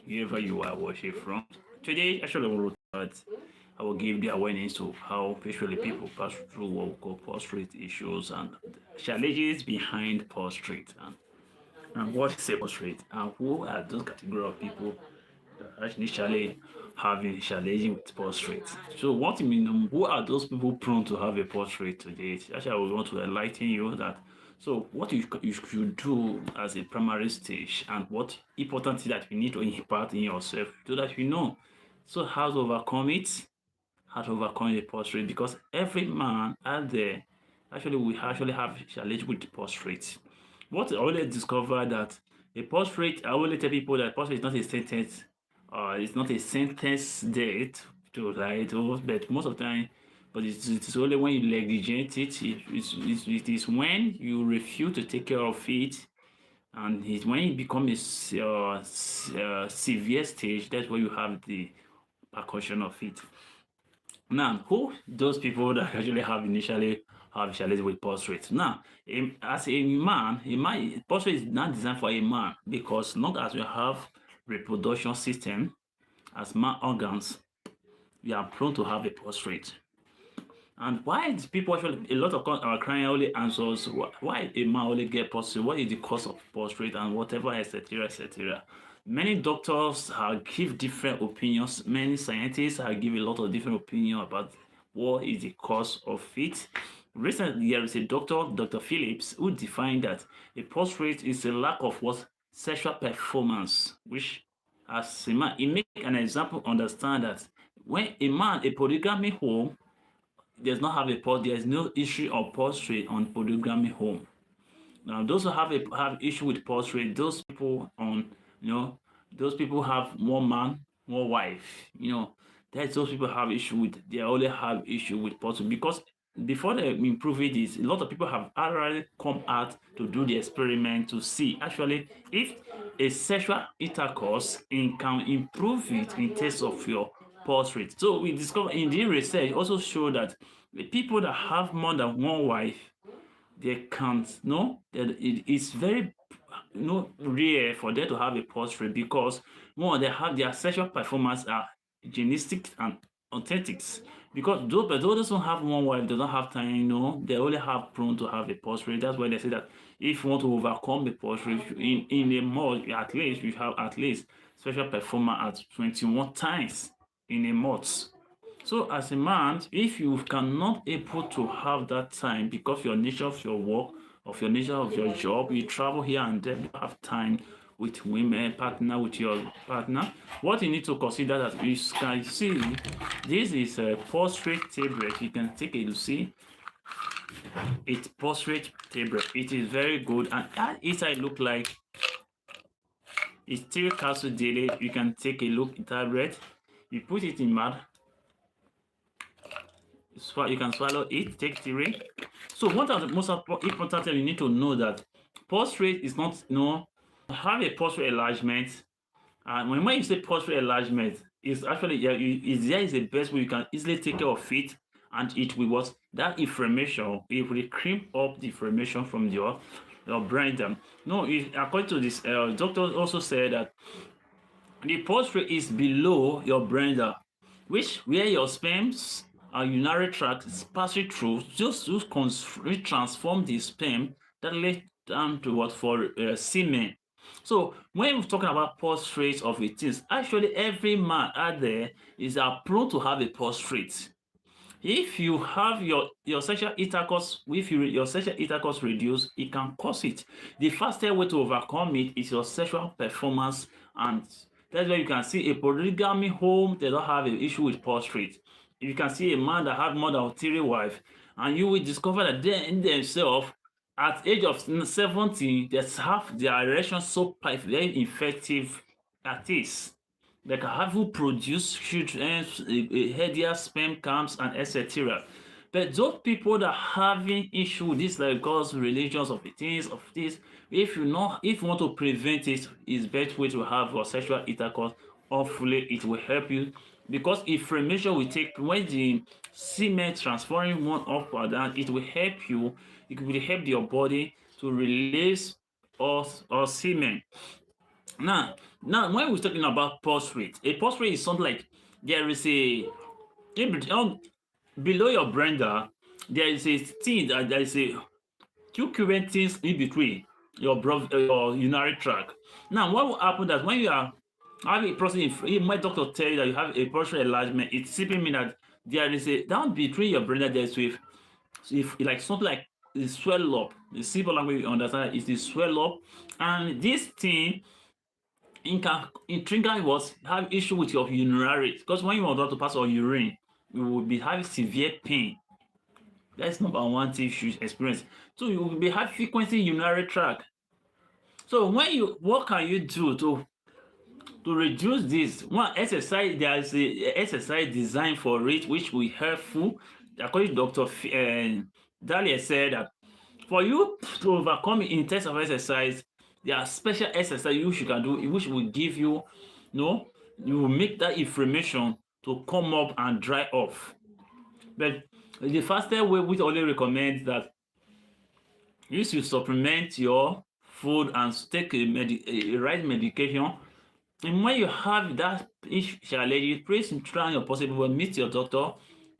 wherever you are watching from. Today, actually, I will give the awareness to how usually people pass through what we call prostate issues and challenges behind prostate and what is a prostate and who are those category of people that are initially having challenging with prostate. So what you mean, who are those people prone to have a prostate today? Actually, I would want to enlighten you that so what you should do as a primary stage and what important thing that you need to impart in yourself so that you know so how to overcome it, how to overcome the prostate because every man out there actually we actually have challenge with prostate. What I always discover that a prostate, I always tell people that prostate is not a sentence, it's not a sentence date to write, but most of the time, but it's only when you negligent it, it is when you refuse to take care of it, and it's when it becomes a severe stage, that's where you have the percussion of it. Now, who those people that actually have initially have challenges with prostate? Now, as a man, prostate is not designed for a man because not as we have reproduction system as man organs, we are prone to have a prostate. And why is people actually a lot of our client only answers why a man only get prostate? What is the cause of prostate and whatever, etc., etc. Many doctors give different opinions. Many scientists give a lot of different opinion about what is the cause of it. Recently, there is a doctor, Dr. Phillips, who defined that a prostate is a lack of what sexual performance, which as a man, he make an example understand that when a man, a polygamy home does not have there is no issue of prostate on polygamy home. Now, those who have issue with prostate, those people on, those people have one man, one wife. That's those people have issue with. They only have issue with prostate because before they improve it, is a lot of people have already come out to do the experiment to see actually if a sexual intercourse can improve it in terms of your prostate. So we discover in the research also show that the people that have more than one wife they can't no that it's very rare for them to have a prostate because one they have their sexual performance are genetic and authentic because those who have one wife they don't have time they only have prone to have a prostate. That's why they say that if you want to overcome the prostate in a month at least you have at least sexual performance at 21 times in a month. So as a man, if you cannot able to have that time because your nature of your work, of your nature of your job, you travel here and there, you have time with women, partner with your partner. What you need to consider that you can see, this is a prostate tablet. You can take a see. It's prostate tablet. It is very good, and that inside look like it's still capsule daily. You can take a look at tablet. You put it in mouth. You can swallow it, take 3. So what are the most important things you need to know that prostate is not, have a prostate enlargement. And when you say prostate enlargement, it's actually, there is the best way you can easily take care of it and it will what? That inflammation, it will crimp up the inflammation from your brain. No, according to this, doctor also said that the prostate is below your brain, which where your sperms urinary tract is passing through just to transform the sperm that lead down to what for semen. So when we're talking about prostate of a things, actually every man out there is prone to have a prostate. If you have your sexual intercourse, if your sexual intercourse reduce, it can cause it. The fastest way to overcome it is your sexual performance, and that's why you can see a polygamy home, they don't have an issue with prostate. You can see a man that have more than 3 wives, and you will discover that they in themselves, at age of 70, they have their erection so very effective at this. They can have who produce huge heavier sperm counts and etc. But those people that having issue with this like God's religions of the things of this, if you want to prevent it, it's best way to have your sexual intercourse. Hopefully it will help you because inflammation will take when the semen transferring one up or down, it will help you, it will help your body to release or semen. Now, when we're talking about pulse rate, a pulse rate is something like there is a below your brander, there is a thing that there is a two current things in between your urinary tract. Now, what will happen that when you are having a person, if my doctor tell you that you have a prostate enlargement, it simply means that there is a down between your brain that there is with if like something like it swell up. The simple language you understand is it swell up, and this thing in trigger was have issue with your urinary because when you are about to pass your urine, you will be having severe pain. That's number one thing you should experience. So you will be having frequency urinary tract. So when you what can you do to reduce this? One exercise, there is a exercise designed for it which will helpful. According to Dr. Dahlia said that for you to overcome it in terms of exercise, there are special exercise you can do which will give you, you know, you will make that inflammation to come up and dry off. But the fastest way we only recommend that you should supplement your food and take a right medication. And when you have that challenge, please try your possible way, meet your doctor.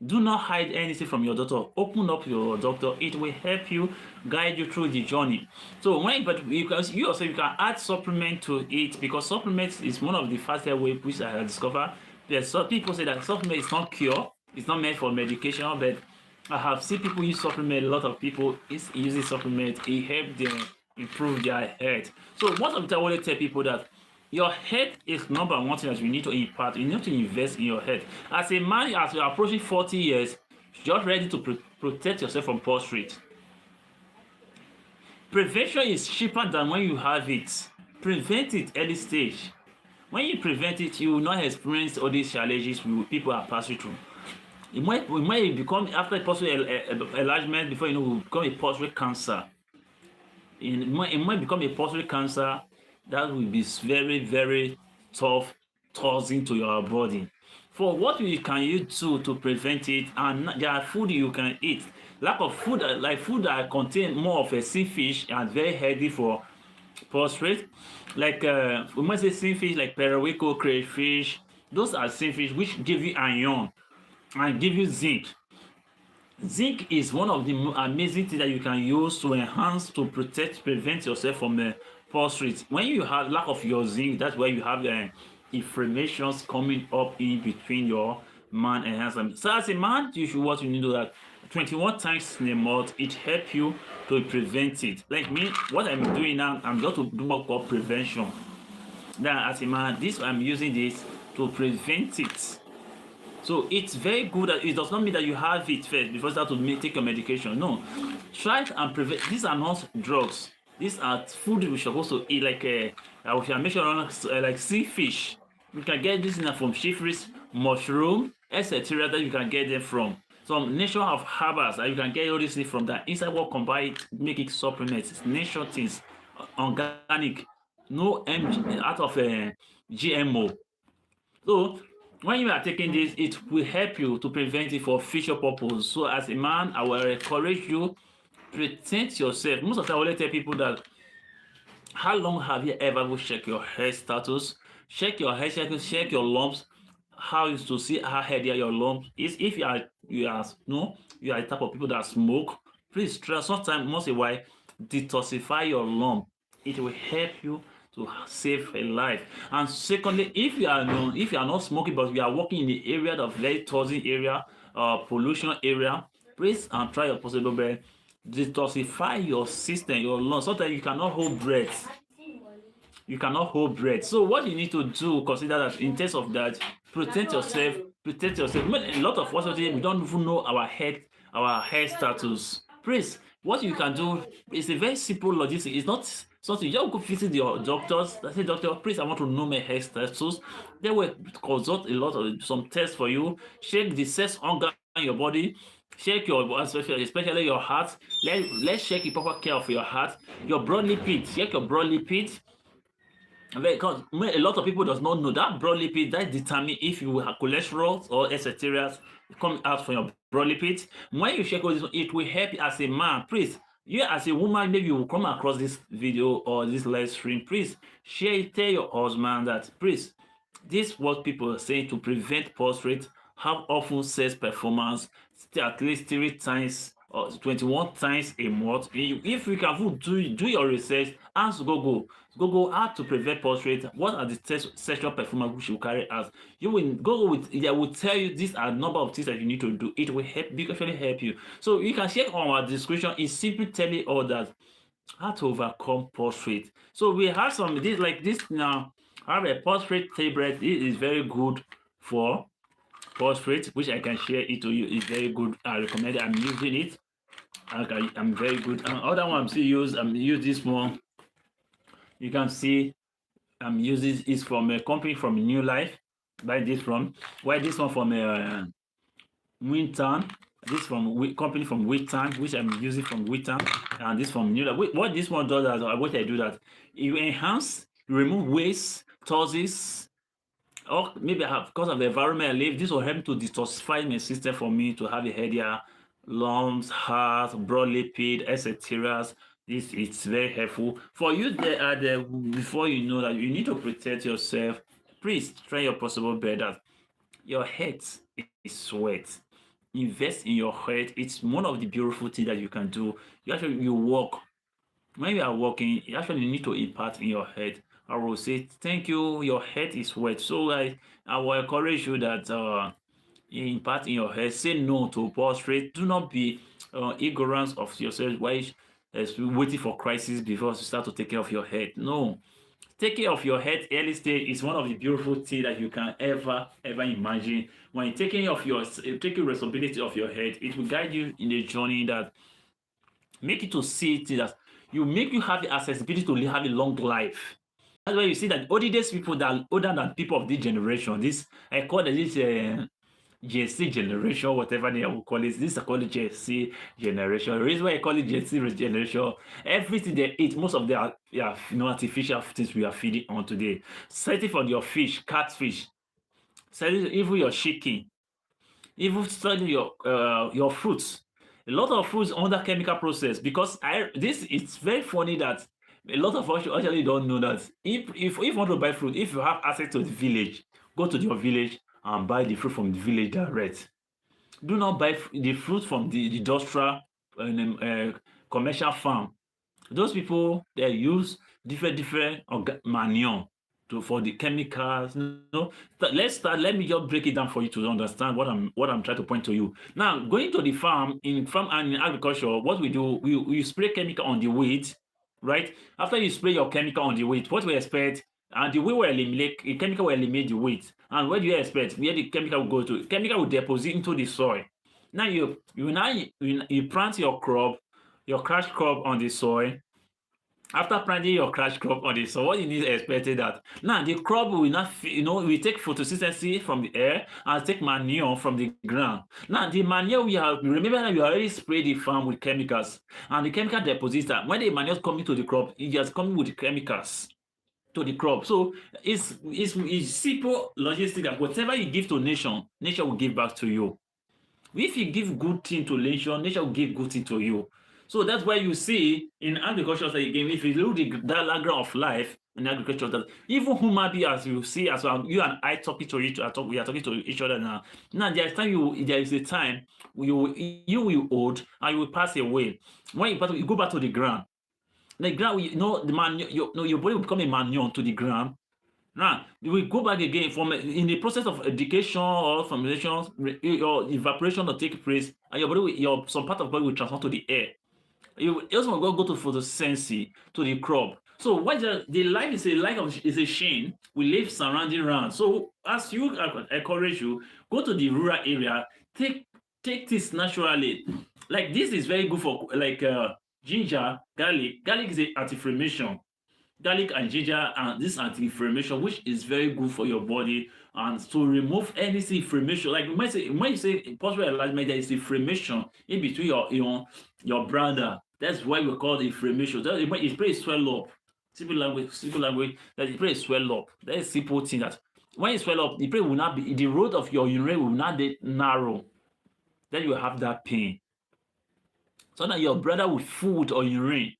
Do not hide anything from your doctor. Open up your doctor. It will help you guide you through the journey. So but you also you can add supplement to it because supplement is one of the fastest ways which I have discovered. There's some people say that supplement is not cure. It's not meant for medication, but I have seen people use supplement. A lot of people is using supplement. It helps them improve their health. So most of the time, I want to tell people that your health is number one thing that you need to impart. You need to invest in your health. As a man, as you're approaching 40 years, just ready to protect yourself from prostate. Prevention is cheaper than when you have it. Prevent it early stage. When you prevent it, you will not experience all these challenges people are passing through. It might become after prostate enlargement before you know will become a prostate cancer. It might become a prostate cancer that will be very, very tough toxin to your body. For what you can you do to prevent it, and there are food you can eat. Lack of food, like food that contain more of a sea fish and very healthy for prostate. Like we might say sea fish like periwinkle, crayfish. Those are sea fish which give you iron and give you zinc. Zinc is one of the amazing things that you can use to enhance, to prevent yourself from the prostate. When you have lack of your zinc, that's where you have inflammations coming up in between your man and husband. So as a man, what you need to do that 21 times in a month, it helps you to prevent it. Like me, what I'm doing now, I'm going to do what called prevention. Now as a man, I'm using this to prevent it. So it's very good. It does not mean that you have it first before you start to take your medication. No, try and prevent. These are not drugs. These are food we're supposed to eat, like we can make sure like sea fish. You can get this from shellfish, mushroom, etc. That you can get them from. Some nation of herbs that you can get all this thing from that. Inside what combine make it supplements. It's nature things, organic, no out of GMO. So when you are taking this, it will help you to prevent it for future purpose. So as a man, I will encourage you, protect yourself. Most of the time, I will tell people that how long have you ever checked your hair status? Check your hair status, check your lumps. How is to see how healthy your lumps is. If you are no, you are the type of people that smoke, please try sometimes once in a while detoxify your lump. It will help you to save a life. And secondly, if you are not smoking but you are working in the area of very toxic area, pollution area, please and try your possible best detoxify your system, your lungs. Sometimes you cannot hold breath. You cannot hold breath. So what you need to do, consider that in terms of that, protect yourself, protect yourself. A lot of us today we don't even know our health status. Please, what you can do is a very simple logistic. It's not something you just go visit your doctors. I say, doctor, please, I want to know my health status. They will consult a lot of some tests for you, check the sex organ in your body, check your especially your heart. Let's check the proper care of your heart, your blood lipids, check your blood lipids. Because a lot of people does not know that blood lipid that determine if you have cholesterol or etc. come out from your blood lipids. When you check all this, it will help you as a man. Please You as a woman, maybe you will come across this video or this live stream. Please share it. Tell your husband that, please, this is what people are saying to prevent prostate. Have often sex performance at least 3 times or 21 times a month. If you can do your research, ask Google how to prevent prostate. What are the sexual performance which you carry out? You will Google with, they will tell you these are number of things that you need to do. It will actually help you. So you can check on our description. It's simply telling all that how to overcome prostate. So we have some this like this now. I have a prostate tablet. This is very good for prostate, which I can share it to you. It's very good. I recommend it. I'm using it. I'm very good. Other one I'm use this one. You can see I'm using is from a company from New Life. Buy this from. Why this one from Winton. This from company from Winton, which I'm using from Winton, and this from New Life. What this one does is what I do that you enhance, you remove waste, toxins, or maybe I have because of the environment I live. This will help to detoxify my system for me to have a healthier lungs, heart, broad lipid, etc. This it's very helpful for you. There before you know that you need to protect yourself. Please try your possible better. Your head is sweat. Invest in your head. It's one of the beautiful things that you can do. You walk. When you are walking, you actually need to impart in your head. I will say, thank you, your head is wet. So I will encourage you that you impart in your head. Say no to prostrate. Do not be ignorant of yourself while waiting for crisis before you start to take care of your head. No. Take care of your head early stage is one of the beautiful things that you can ever imagine. When you're taking responsibility of your head, it will guide you in a journey that make you to see it that you make you have the accessibility to have a long life. That's why you see that oldest people that are older than people of this generation, this I call it this JC generation, whatever they will call it. This is called JC generation. The reason why I call it JC generation, everything they eat, most of them are artificial things we are feeding on today. Starting from your fish, catfish, starting even your chicken, even study your fruits. A lot of fruits under chemical process because this it's very funny that a lot of us actually don't know that if you want to buy fruit, if you have access to the village, go to your village and buy the fruit from the village direct. Do not buy the fruit from the industrial commercial farm. Those people they use different manure for the chemicals. Let's start. Let me just break it down for you to understand what I'm trying to point to you. Now, going to the farm in farm and in agriculture, what we do, we spray chemical on the weed, right? After you spray your chemical on the weed, what we expect, and the way we eliminate the chemical will eliminate the weed. And where do you expect where the chemical will go to? Chemical will deposit into the soil. Now you plant your crop, your cash crop on the soil. After planting your cash crop on the soil, what you need to expect is that now the crop will not, we take photosynthesis from the air and take manure from the ground. Now the manure remember that we already sprayed the farm with chemicals, and the chemical depositor, when the manure is coming to the crop, it just coming with the chemicals to the crop. So it's simple logistics that whatever you give to nature will give back to you. If you give good thing to nature will give good thing to you. So that's why you see in agriculture again, if you look the diagram of life in agriculture, that even human beings, as you see, as well, you and I talking to each other, we are talking to each other now. Now there is a time you will old and you will pass away. When you go back to the ground, the man, your body will become a manure to the ground. Now, we go back again from in the process of education or formulation, your evaporation will take place, and your body, some part of body will transfer to the air. You also go to photosynthesis to the crop. So what the life is a chain we live surrounding around. So as you encourage you, go to the rural area, take this naturally. Like this is very good for like ginger, garlic. Garlic is an anti-inflammation. Garlic and ginger and this anti-inflammation, which is very good for your body and to remove any inflammation. Like when you say prostate enlargement, there is inflammation in between your bladder. That's why we call it inflammation. It's pretty swell up. Simple language. That is pretty swell up. That is simple thing that when it swell up, the road of your urine will not be narrow. Then you have that pain. so that your brother with food or urine,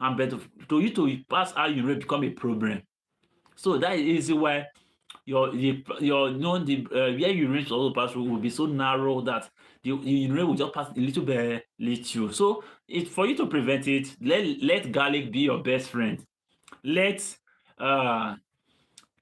and but to you to pass out urine become a problem. So that is why your the where urine also pass through will be so narrow that the urine will just pass a little bit little. So it for you to prevent it, let garlic be your best friend. Let uh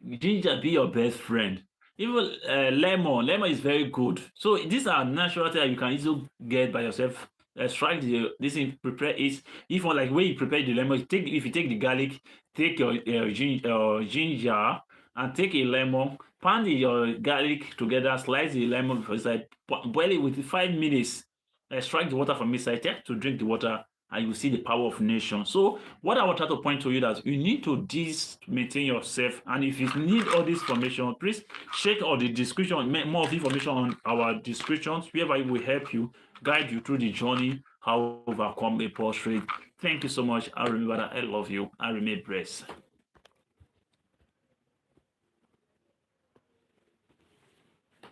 ginger be your best friend. Even lemon is very good. So these are natural things that you can easily get by yourself. Strike this thing, prepare it. If you like when you prepare the lemon, if you take the garlic, take your ginger and take a lemon, pound your garlic together, slice the lemon for inside, boil it with 5 minutes. Extract the water from inside, take to drink the water, and you see the power of nation. So what I want to point to you that you need to maintain yourself, and if you need all this information, please check all the description, more of information on our descriptions, whereby we will help you, guide you through the journey, how to overcome a prostate. Thank you so much. I remember that I love you. I remain blessed.